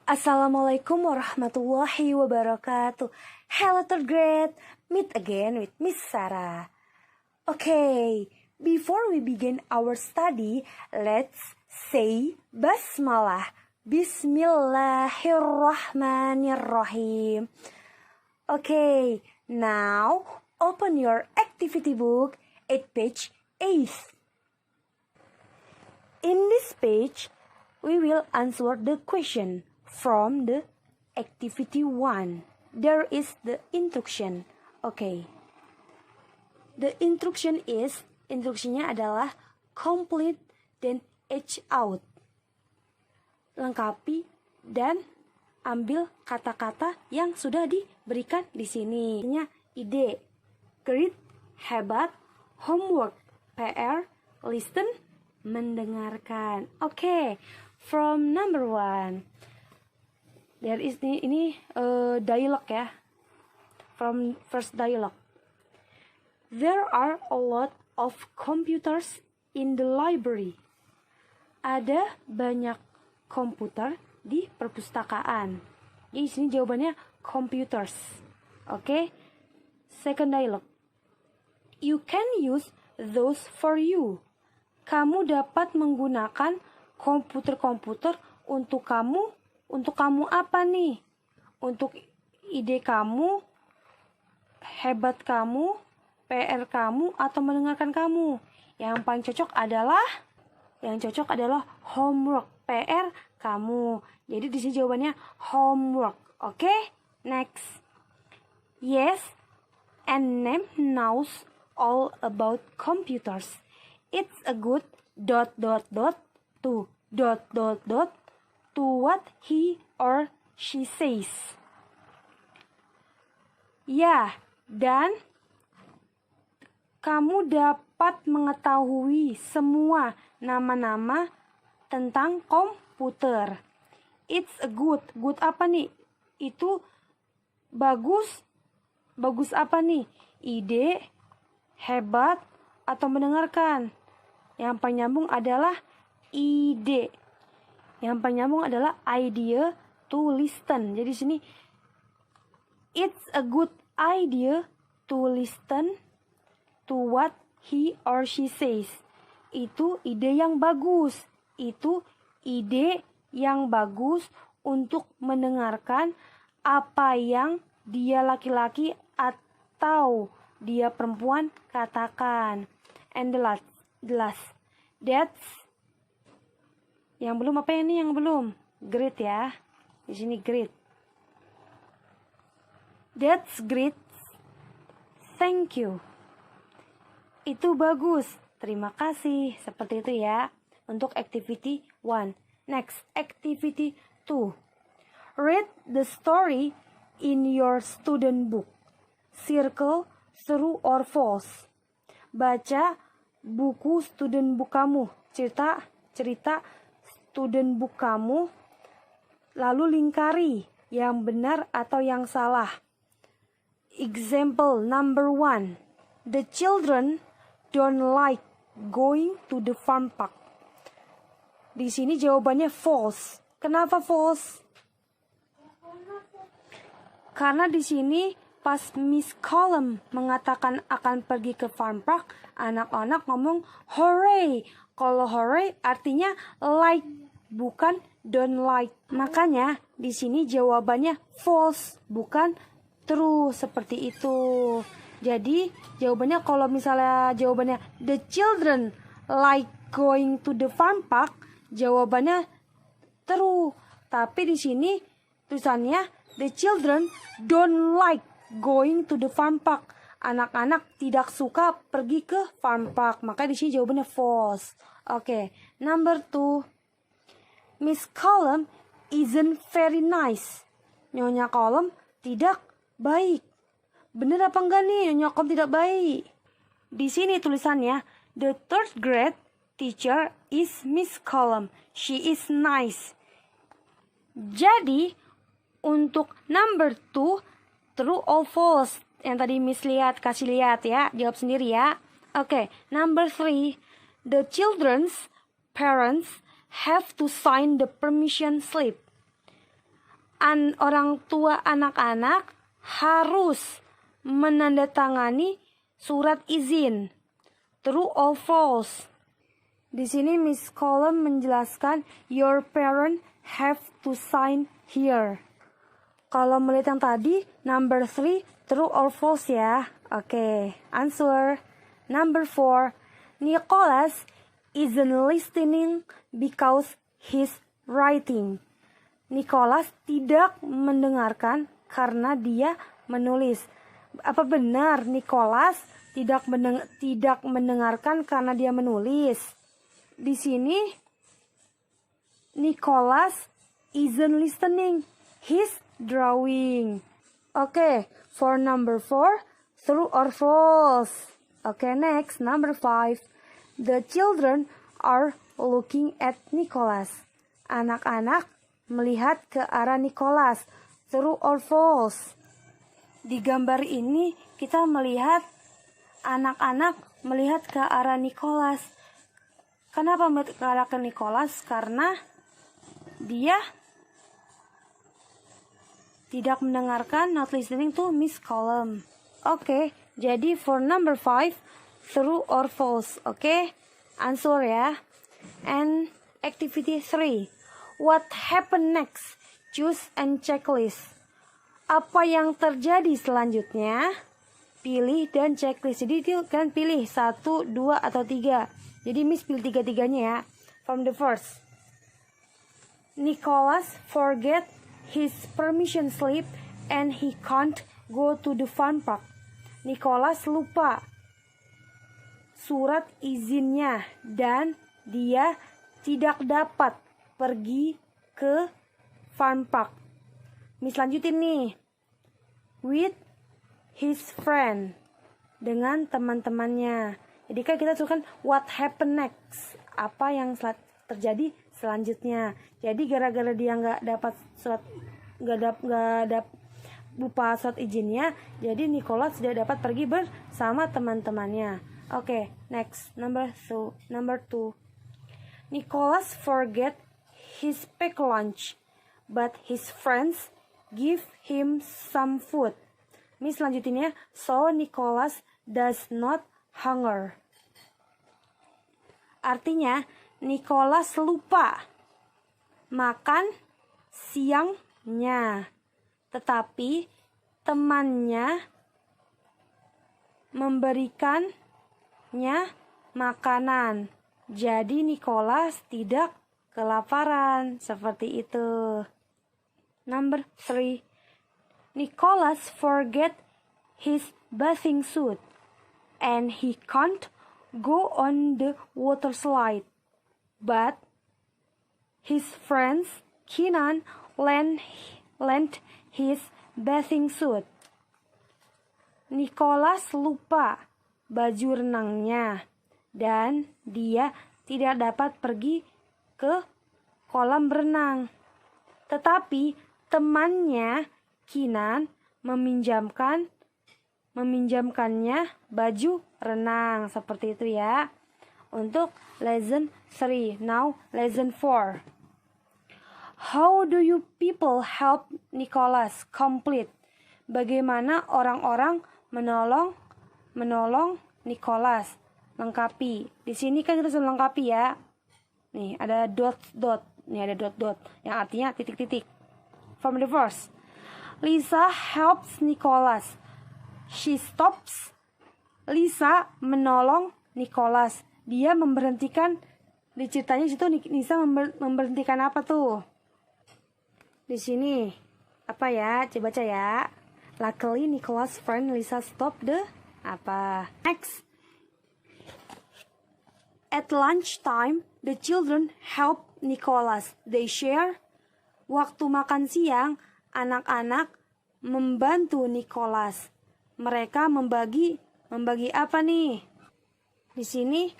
Assalamualaikum warahmatullahi wabarakatuh. Hello third grade, meet again with Miss Sarah. Okay, before we begin our study, let's say Basmalah. Bismillahirrahmanirrahim. Okay, now open your activity book at page 8. In this page, we will answer the question from the activity 1. There is the instruction. Okay. The instruction is, instruksinya adalah complete then etch out. Lengkapi dan ambil kata-kata yang sudah diberikan di sini. Ide, grit, hebat, homework, PR, listen, mendengarkan. Okay, from number 1. There is ini dialogue ya. From first dialogue. There are a lot of computers in the library. Ada banyak komputer di perpustakaan. Jadi sini jawabannya computers. Okay. Second dialogue. You can use those for you. Kamu dapat menggunakan komputer-komputer untuk kamu apa nih? Untuk ide kamu, hebat kamu, PR kamu, atau mendengarkan kamu. Yang paling cocok adalah homework, PR kamu. Jadi di sini jawabannya homework. Okay? Next. Yes, and name knows all about computers. It's a good ... to what he or she says. Ya, dan kamu dapat mengetahui semua nama-nama tentang komputer. It's a good apa nih? Itu bagus apa nih? Ide, hebat, atau mendengarkan. Yang penyambung adalah ide. Yang penyambung adalah idea to listen. Jadi sini it's a good idea to listen to what he or she says. Itu ide yang bagus. Itu ide yang bagus untuk mendengarkan apa yang dia laki-laki atau dia perempuan katakan. And the last. That's yang belum apa ini yang belum? Great ya. Di sini great. That's great. Thank you. Itu bagus. Terima kasih. Seperti itu ya. Untuk activity 1. Next, activity 2. Read the story in your student book. Circle true or false. Baca buku student book kamu. Cerita student book kamu, lalu lingkari yang benar atau yang salah. Example number 1. The children don't like going to the farm park. Di sini jawabannya false. Kenapa false? Karena di sini pas Miss Column mengatakan akan pergi ke farm park, anak-anak ngomong hooray. Kalau hooray artinya like, bukan don't like. Makanya di sini jawabannya false, bukan true, seperti itu. Jadi jawabannya kalau misalnya jawabannya the children like going to the farm park, jawabannya true. Tapi di sini tulisannya the children don't like going to the farm park. Anak-anak tidak suka pergi ke farm park. Maka di sini jawabannya false. Oke, number 2. Miss Column isn't very nice. Nyonya Column tidak baik. Bener apa enggak nih Nyonya Column tidak baik? Di sini tulisannya the third grade teacher is Miss Column. She is nice. Jadi untuk number 2, true or false? Yang tadi Miss kasih lihat ya. Jawab sendiri ya. Oke, number 3. The children's parents have to sign the permission slip. orang tua anak-anak harus menandatangani surat izin. True or false? Di sini Miss Column menjelaskan your parent have to sign here. Kalau melihat yang tadi, number 3, true or false ya? Oke, answer. Number 4, Nicholas isn't listening because he's writing. Nicholas tidak mendengarkan karena dia menulis. Apa benar Nicholas tidak mendengarkan karena dia menulis? Di sini Nicholas isn't listening, he's drawing. Oke, for number 4, true or false? Oke, next, number 5. The children are looking at Nicholas. Anak-anak melihat ke arah Nicholas. True or false? Di gambar ini kita melihat anak-anak melihat ke arah Nicholas. Kenapa melihat ke arah Nicholas? Karena dia tidak mendengarkan, not listening to Miss Column. Oke, jadi for number 5, true or false? Oke, answer ya. And activity 3, what happened next? Choose and checklist. Apa yang terjadi selanjutnya? Pilih dan checklist. Jadi itu kan pilih 1, 2, atau 3. Jadi Miss pilih 3-3-nya ya. From the first, Nicholas forget his permission slip and he can't go to the fun park. Nicholas lupa surat izinnya dan dia tidak dapat pergi ke fun park. Miss lanjutin nih. With his friend, dengan teman-temannya. Jadi kan kita tuliskan what happened next, apa yang terjadi selanjutnya. Jadi gara-gara dia nggak dapat surat, nggak lupa surat izinnya, jadi Nicholas tidak dapat pergi bersama teman-temannya. Oke, next, number 2. Nicholas forget his pack lunch, but his friends give him some food. Miss lanjutinnya, so Nicholas does not hunger. Artinya, Nicholas lupa makan siangnya, tetapi temannya memberikannya makanan. Jadi Nicholas tidak kelaparan. Seperti itu. Number 3. Nicholas forget his bathing suit and he can't go on the water slide. But his friends Keenan lent his bathing suit. Nicholas lupa baju renangnya dan dia tidak dapat pergi ke kolam berenang. Tetapi temannya Keenan meminjamkannya baju renang. Seperti itu ya. Untuk lesson 3. Now lesson 4. How do you people help Nicholas complete? Bagaimana orang-orang menolong Nicholas lengkapi. Di sini kan kita sudah lengkapi ya. Nih ada dot. Nih ada dot yang artinya titik-titik. From the verse, Lisa helps Nicholas. She stops. Lisa menolong Nicholas. Dia memberhentikan, di ceritanya situ Lisa memberhentikan apa tuh? Di sini apa ya? Coba baca ya. Luckily Nicholas' friend Lisa stop the apa? Next. At lunchtime, the children help Nicholas. They share. Waktu makan siang, anak-anak membantu Nicholas. Mereka membagi apa nih? Di sini,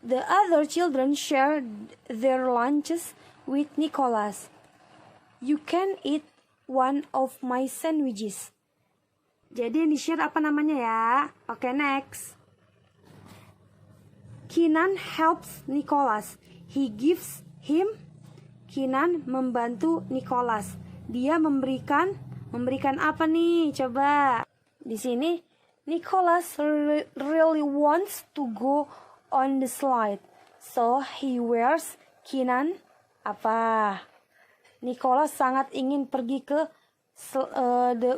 the other children share their lunches with Nicholas. You can eat one of my sandwiches. Jadi yang di-share apa namanya ya? Oke, next. Keenan helps Nicholas. He gives him. Keenan membantu Nicholas. dia memberikan apa nih? Coba. Di sini Nicholas really wants to go on the slide. So he wears Kinan apa? Nicholas sangat ingin pergi ke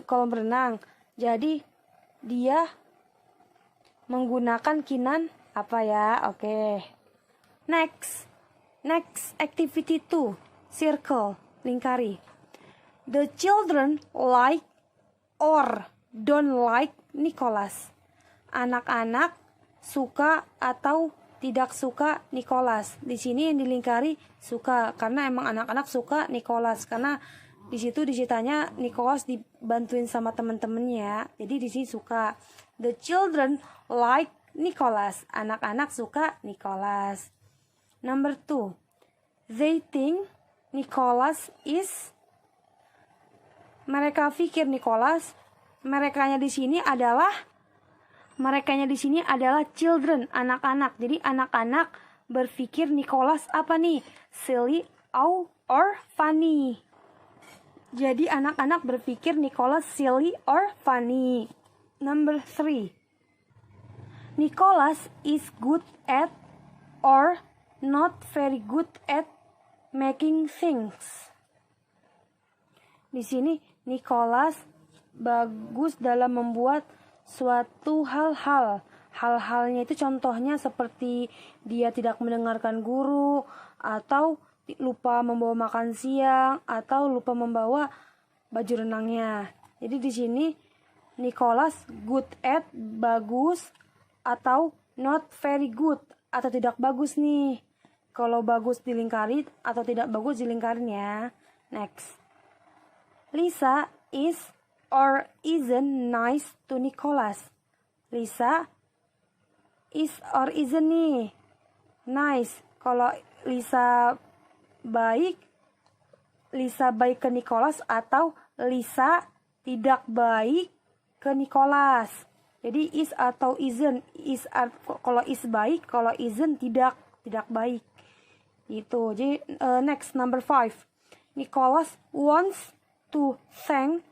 kolam renang. Jadi dia menggunakan Kinan apa ya? Oke. Next activity 2. Circle, lingkari. The children like or don't like Nicholas. Anak-anak suka atau tidak suka Nicholas. Di sini yang dilingkari suka karena emang anak-anak suka Nicholas karena di situ diceritanya Nicholas dibantuin sama teman-temannya. Jadi di sini suka. The children like Nicholas. Anak-anak suka Nicholas. Number 2. They think Nicholas is. Mereka pikir Nicholas. Merekanya di sini adalah children, anak-anak. Jadi anak-anak berpikir Nicholas apa nih? Silly or funny. Jadi anak-anak berpikir Nicholas silly or funny. Number 3. Nicholas is good at or not very good at making things. Di sini Nicholas bagus dalam membuat suatu hal-hal. Hal-halnya itu contohnya seperti dia tidak mendengarkan guru, atau lupa membawa makan siang, atau lupa membawa baju renangnya. Jadi di sini Nicholas good at bagus, atau not very good atau tidak bagus nih. Kalau bagus dilingkarin atau tidak bagus dilingkarin ya. Next. Lisa is or isn't nice to Nicholas. Lisa is or isn't nih nice. Kalau Lisa baik ke Nicholas, atau Lisa tidak baik ke Nicholas. Jadi is atau isn't. Kalau is baik, kalau isn't tidak baik. Gitu. Jadi next, number 5. Nicholas wants to thank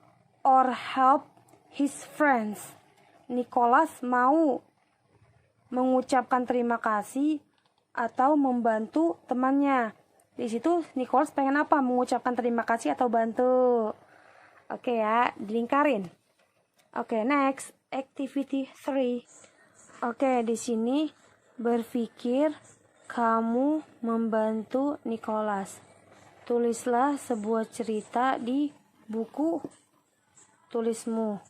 or help his friends. Nicholas mau mengucapkan terima kasih atau membantu temannya. Di situ Nicholas pengen apa? Mengucapkan terima kasih atau bantu. Oke ya, dilingkarin. Oke, next, activity 3. Oke, di sini berpikir kamu membantu Nicholas. Tulislah sebuah cerita di buku tulismu.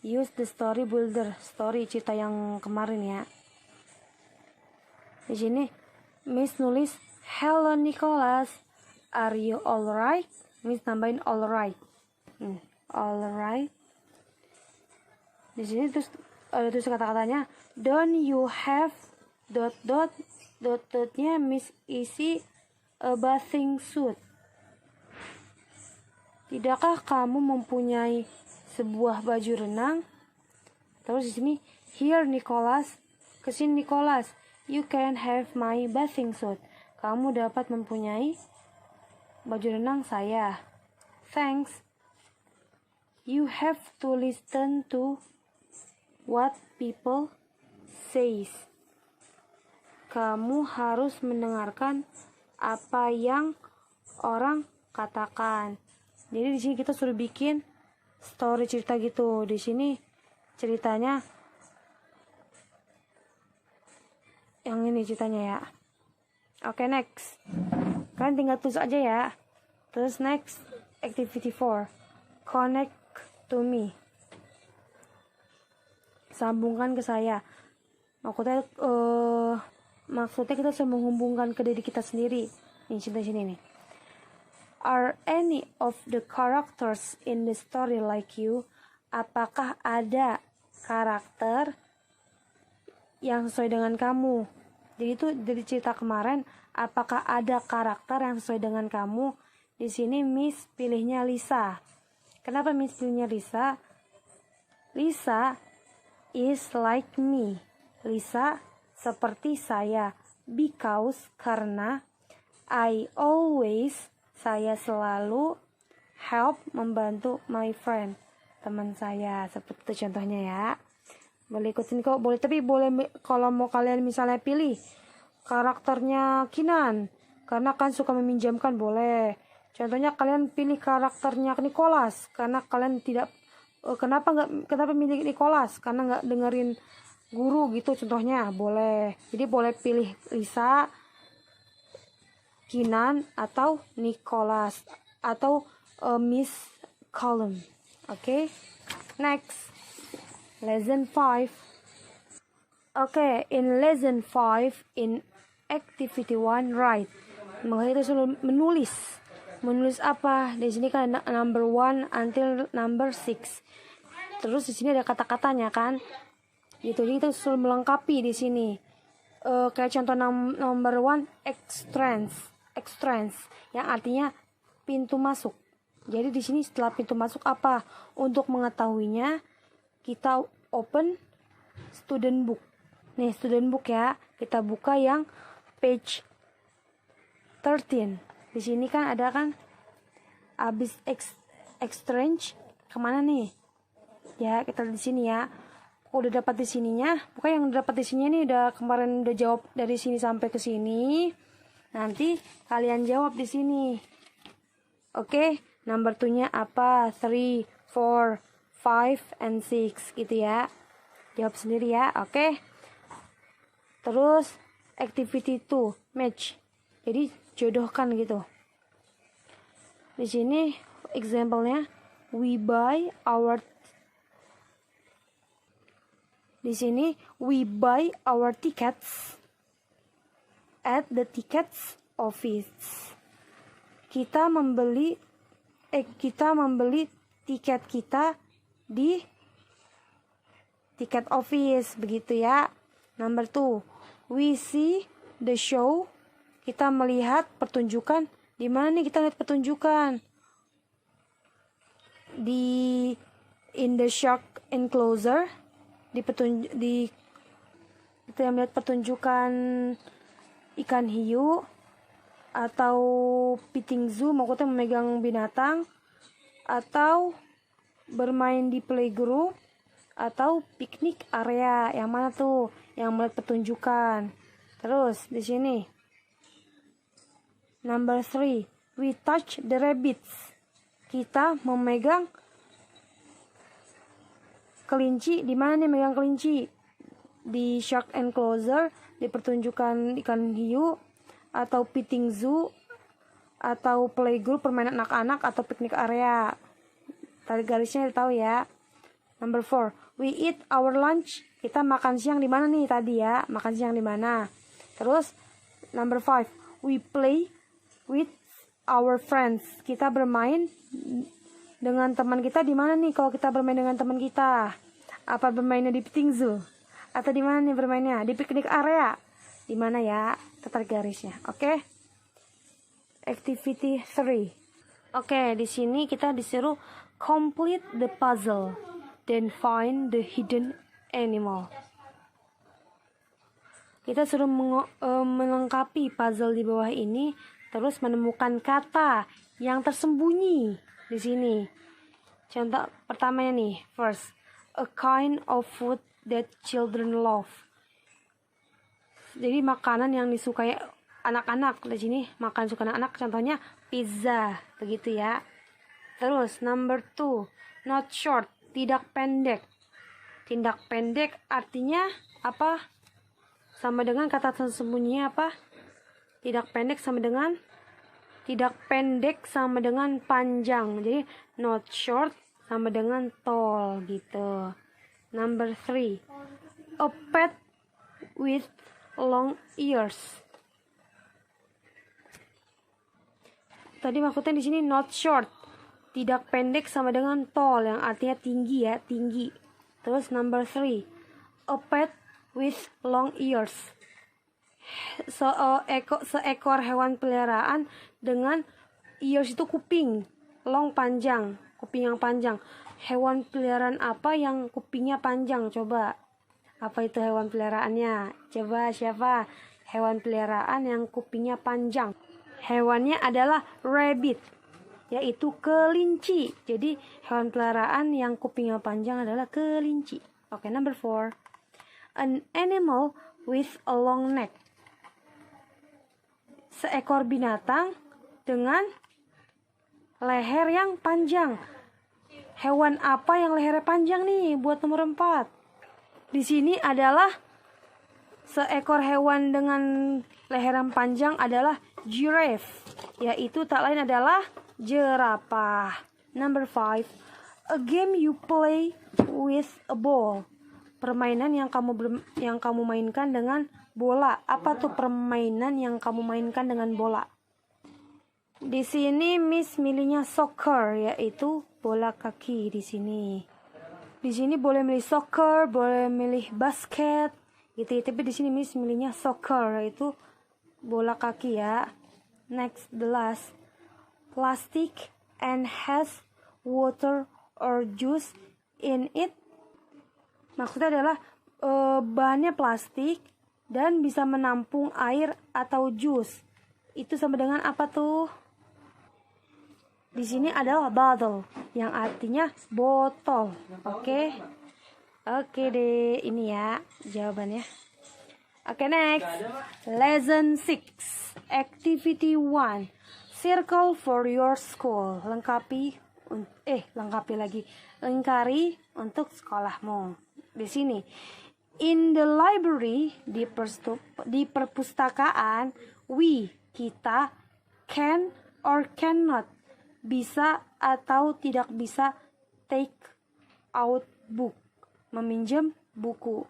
Use the story builder. Story cerita yang kemarin ya. Di sini Miss nulis, "Hello Nicholas, are you alright?" Miss tambahin alright. Alright. Di sini terus ada tulis kata-katanya, "Don't you have ... dotnya Miss isi a bathing suit." Tidakkah kamu mempunyai sebuah baju renang? Terus di sini, "Here Nicholas." Kesini Nicholas. "You can have my bathing suit." Kamu dapat mempunyai baju renang saya. "Thanks." You have to listen to what people says. Kamu harus mendengarkan apa yang orang katakan. Jadi di sini kita suruh bikin story cerita gitu. Di sini ceritanya yang ini ceritanya ya. Oke, next. Kalian tinggal tulis aja ya. Terus next, activity 4. Connect to me. Sambungkan ke saya. Maksudnya kita harus menghubungkan ke diri kita sendiri. Ini cerita sini nih. Are any of the characters in the story like you? Apakah ada karakter yang sesuai dengan kamu? Jadi itu dari cerita kemarin, apakah ada karakter yang sesuai dengan kamu? Di sini Miss pilihnya Lisa. Kenapa Miss pilihnya Lisa? Lisa is like me. Lisa seperti saya. Because, karena, I always, saya selalu, help, membantu my friend, teman saya. Seperti itu contohnya ya. Boleh ikutin kok, boleh, tapi boleh kalau mau kalian misalnya pilih karakternya Kinan karena kan suka meminjamkan, boleh. Contohnya kalian pilih karakternya Nicholas karena kalian tidak kenapa milih Nicholas karena nggak dengerin guru gitu, contohnya boleh. Jadi boleh pilih Lisa, Kinan, atau Nicholas, atau Miss Column. Oke, next lesson 5. Oke, in lesson 5 in activity 1 write. Maka kita suruh menulis. Menulis apa? Di sini kan number 1 until number 6. Terus di sini ada kata-katanya kan? Gitu. Jadi kita suruh melengkapi di sini. Kayak contoh number 1 entrance yang artinya pintu masuk. Jadi di sini setelah pintu masuk apa? Untuk mengetahuinya kita open student book. Nih, student book ya. Kita buka yang page 13. Di sini kan ada kan abis exchange kemana nih? Ya, kita di sini ya. Udah dapat di sininya. Bukan yang dapat di sini nih udah kemarin udah jawab dari sini sampai ke sini. Nanti kalian jawab di sini. Oke, number 2-nya apa? 3, 4, 5, and 6 gitu ya. Jawab sendiri ya. Oke. Terus activity 2, match. Jadi jodohkan gitu. Di sini example-nya we buy our tickets at the tickets office. Kita membeli tiket kita di tiket office, begitu ya. Number 2, we see the show. Kita melihat pertunjukan. Di mana nih kita lihat pertunjukan? In the shark enclosure. Kita melihat pertunjukan ikan hiu, atau petting zoo, maksudnya memegang binatang, atau bermain di playgroup, atau piknik area. Yang mana tuh yang melihat pertunjukan? Terus di sini number 3, we touch the rabbits. Kita memegang kelinci. Di mana nih megang kelinci? Di shark enclosure, di pertunjukan ikan hiu, atau petting zoo, atau playgroup permainan anak-anak, atau piknik area. Tarik garisnya tahu ya. Number 4, we eat our lunch. Kita makan siang di mana nih tadi ya? Makan siang di mana? Terus number 5, we play with our friends. Kita bermain dengan teman kita di mana nih kalau kita bermain dengan teman kita? Apa bermainnya di petting zoo? Atau di mana nih bermainnya? Di piknik area. Di mana ya? Tarik garisnya. Oke. Activity 3. Oke, di sini kita disuruh complete the puzzle, then find the hidden animal. Kita suruh melengkapi puzzle di bawah ini, terus menemukan kata yang tersembunyi di sini. Contoh pertamanya nih, first, a kind of food that children love. Jadi makanan yang disukai anak-anak. Di sini makan suka anak-anak, contohnya pizza, begitu ya. Terus number 2, not short, tidak pendek. Tidak pendek artinya apa? Sama dengan kata tersembunyinya apa? Tidak pendek sama dengan panjang. Jadi not short sama dengan tall gitu. Number 3, a pet with long ears. Tadi maksudnya di sini not short, tidak pendek sama dengan tall yang artinya tinggi ya, tinggi. Terus number 3, a pet with long ears. Seekor hewan peliharaan dengan ears itu kuping, long panjang, kuping yang panjang. Hewan peliharaan apa yang kupingnya panjang? Coba. Apa itu hewan peliharaannya? Coba siapa? Hewan peliharaan yang kupingnya panjang. Hewannya adalah rabbit. yaitu kelinci. Jadi hewan peliharaan yang kupingnya panjang adalah kelinci. Oke, number 4. An animal with a long neck. Seekor binatang dengan leher yang panjang. Hewan apa yang lehernya panjang nih buat nomor 4? Di sini adalah seekor hewan dengan leher yang panjang adalah giraffe, yaitu tak lain adalah jerapah. Number 5. A game you play with a ball. Permainan yang kamu mainkan dengan bola. Apa tuh permainan yang kamu mainkan dengan bola? Di sini Miss milihnya soccer, yaitu bola kaki di sini. Di sini boleh milih soccer, boleh milih basket, gitu. Tapi di sini Miss milihnya soccer, yaitu bola kaki ya. Next, the last. Plastic and has water or juice in it. Maksudnya adalah bahannya plastik dan bisa menampung air atau jus. Itu sama dengan apa tuh? Di sini adalah bottle, yang artinya botol. Oke deh, ini ya jawabannya. Oke, next. Lesson 6. Activity 1. Circle for your school. Lengkari untuk sekolahmu. Di sini, in the library, di perpustakaan, kita can or cannot, bisa atau tidak bisa, take out book, meminjam buku.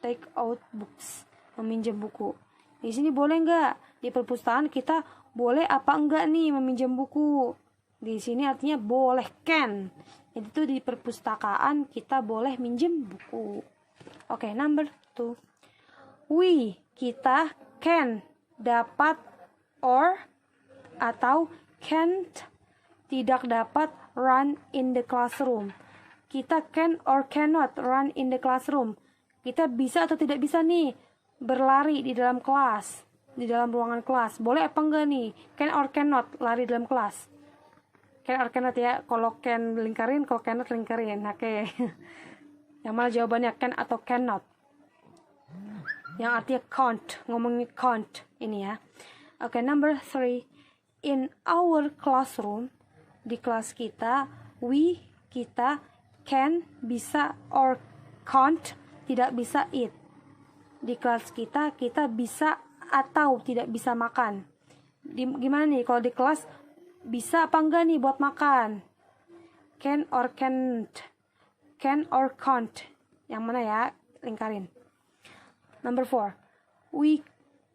Take out books, meminjam buku. Di sini boleh nggak? Di perpustakaan kita boleh apa enggak nih meminjam buku? Di sini artinya boleh, can. Jadi itu di perpustakaan kita boleh minjem buku. Oke, number 2. Kita can, dapat, or atau can't, tidak dapat, run in the classroom. Kita can or cannot run in the classroom. Kita bisa atau tidak bisa nih berlari di dalam kelas, di dalam ruangan kelas. Boleh apa enggak nih? Can or cannot lari dalam kelas? Can or cannot ya. Kalau can lingkarin, kalau cannot lingkarin. Oke. Yang mana jawabannya can atau cannot? Yang artinya can't, ngomongnya can't ini ya. Oke, number 3. In our classroom, di kelas kita, kita can, bisa, or can't, tidak bisa eat. Di kelas kita bisa atau tidak bisa makan. Gimana nih kalau di kelas, bisa apa enggak nih buat makan? Can or can't, can or can't, yang mana ya? Lingkarin. Number 4. We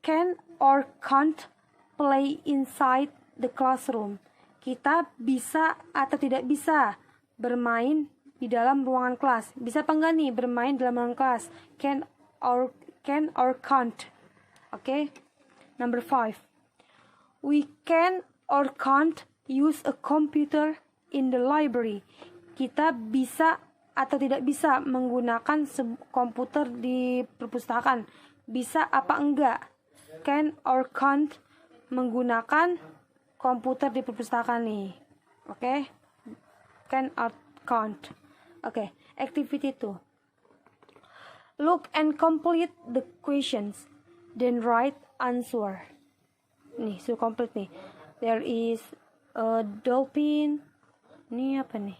can or can't play inside the classroom. Kita bisa atau tidak bisa bermain di dalam ruangan kelas. Bisa apa enggak nih bermain di dalam ruangan kelas? Can or can't. Oke. Number 5. We can or can't use a computer in the library. Kita bisa atau tidak bisa menggunakan komputer di perpustakaan. Bisa apa enggak? Can or can't menggunakan komputer di perpustakaan nih. Oke. Can or can't. Oke, activity 2. Look and complete the questions, then write answer. Nih, so complete nih. There is a dolphin. Ini apa nih?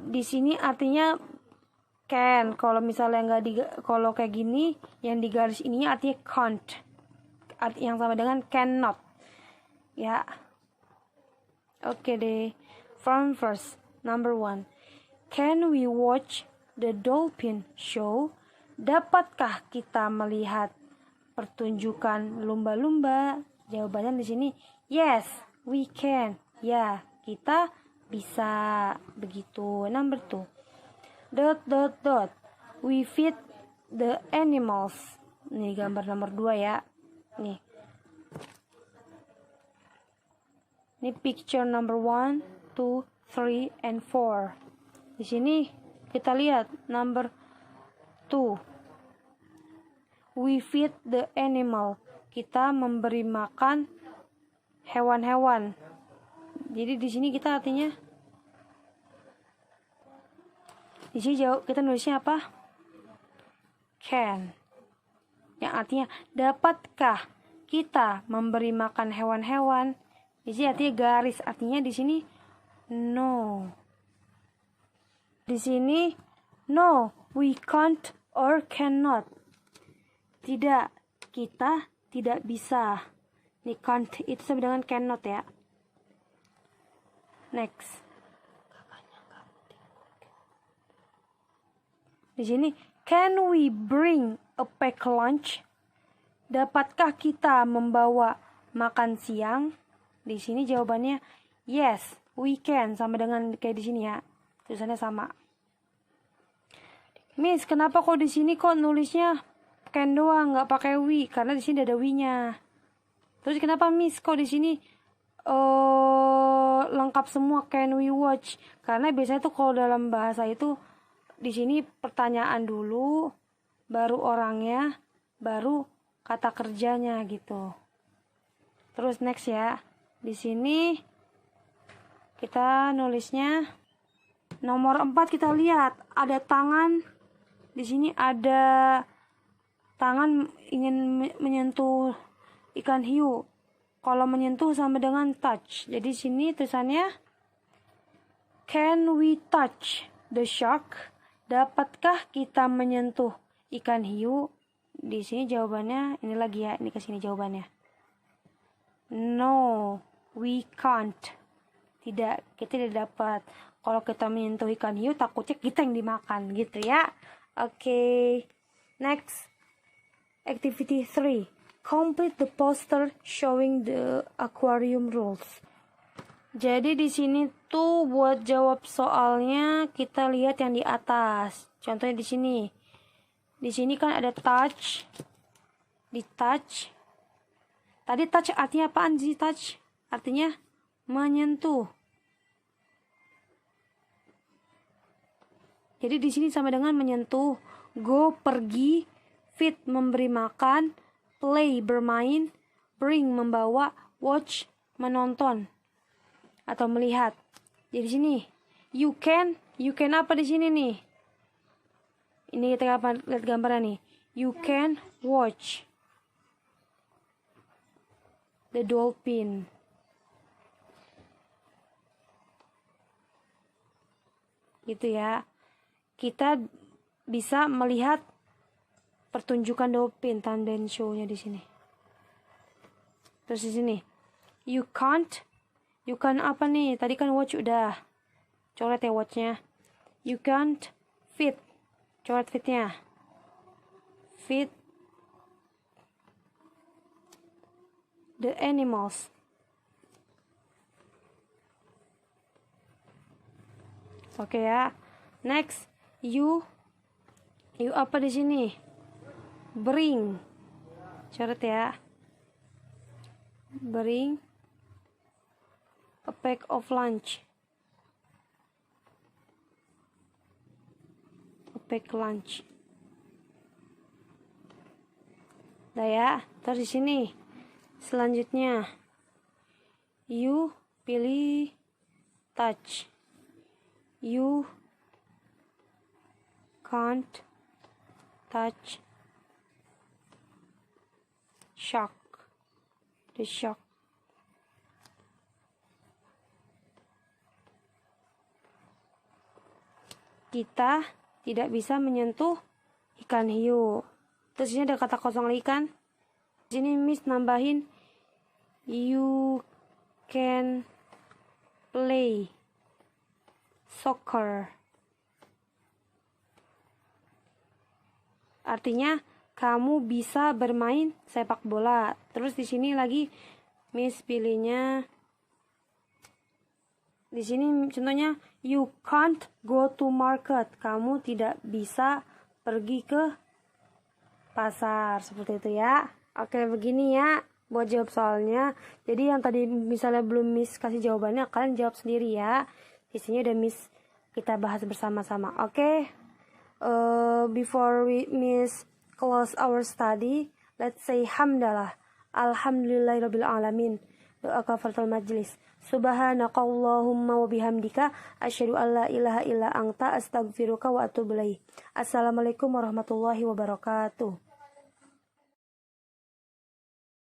Di sini artinya can. Kalau misalnya kalau kayak gini, yang di garis ininya artinya can't. Yang sama dengan cannot. Ya. Oke deh. From first. Number 1. Can we watch the dolphin show? Dapatkah kita melihat pertunjukan lumba-lumba? Jawabannya di sini yes, we can. Ya, kita bisa. Begitu. Number 2. We feed the animals. Nih gambar nomor 2 ya. Nih. Ini picture number 1, 2, 3, and 4. Di sini kita lihat number 2. We feed the animal. Kita memberi makan hewan-hewan. Jadi di sini kita artinya, di sini kita nulisnya apa? Can. Yang artinya dapatkah kita memberi makan hewan-hewan? Di sini artinya garis, artinya di sini no. Di sini no, we can't or cannot. Tidak, kita tidak bisa. Ini can't itu sama dengan cannot ya. Next. Di sini can we bring a pack lunch? Dapatkah kita membawa makan siang? Di sini jawabannya yes, we can, sama dengan kayak di sini ya. Tulisannya sama. Miss, kenapa kok di sini kok nulisnya can doang, nggak pakai we? Karena di sini ada we-nya. Terus kenapa Miss kok di sini lengkap semua can we watch? Karena biasanya tuh kalau dalam bahasa itu di sini pertanyaan dulu, baru orangnya, baru kata kerjanya gitu. Terus next ya. Di sini kita nulisnya nomor 4, kita lihat ada tangan. Di sini ada tangan ingin menyentuh ikan hiu. Kalau menyentuh sama dengan touch. Jadi sini tulisannya can we touch the shark? Dapatkah kita menyentuh ikan hiu? Di sini jawabannya ini lagi ya, ini ke sini jawabannya. No, we can't. Tidak, kita tidak dapat. Kalau kita menyentuh ikan hiu, takutnya kita yang dimakan gitu ya. Oke. Next. Activity 3. Complete the poster showing the aquarium rules. Jadi di sini tuh buat jawab soalnya kita lihat yang di atas. Contohnya di sini. Di sini kan ada touch. Di touch. Tadi touch artinya apaan sih touch? Artinya menyentuh. Jadi di sini sama dengan menyentuh. Go, pergi. Feed, memberi makan. Play, bermain. Bring, membawa. Watch, menonton atau melihat. Jadi di sini you can apa di sini nih? Ini kita lihat gambarnya nih. You can watch the dolphin. Gitu ya. Kita bisa melihat pertunjukan dolphin, tandem show-nya di sini. Terus di sini you can't apa nih? Tadi kan watch udah. Coret ya watch-nya. You can't feed. Coret feed-nya. Feed the animals. Oke ya. Next, you apa di sini? Bring. Coret ya. Bring a pack of lunch. A pack lunch. Udah ya. Terus di sini selanjutnya you pilih touch. You can't touch shark. The shark. Kita tidak bisa menyentuh ikan hiu. Terus ini ada kata kosong lagi kan? Di sini Miss nambahin you can play soccer. Artinya kamu bisa bermain sepak bola. Terus di sini lagi Miss pilihnya di sini contohnya you can't go to market. Kamu tidak bisa pergi ke pasar, seperti itu ya. Oke, begini ya buat jawab soalnya. Jadi yang tadi misalnya belum Miss kasih jawabannya, kalian jawab sendiri ya. Di sini udah Miss kita bahas bersama-sama. Oke. Before Miss close our study, let's say hamdalah. Alhamdulillahirabbil alamin. doa kafaratul majlis. Subhanakallahumma wa bihamdika asyhadu an la ilaha illa anta astaghfiruka wa atubu ilaik. Assalamualaikum warahmatullahi wabarakatuh.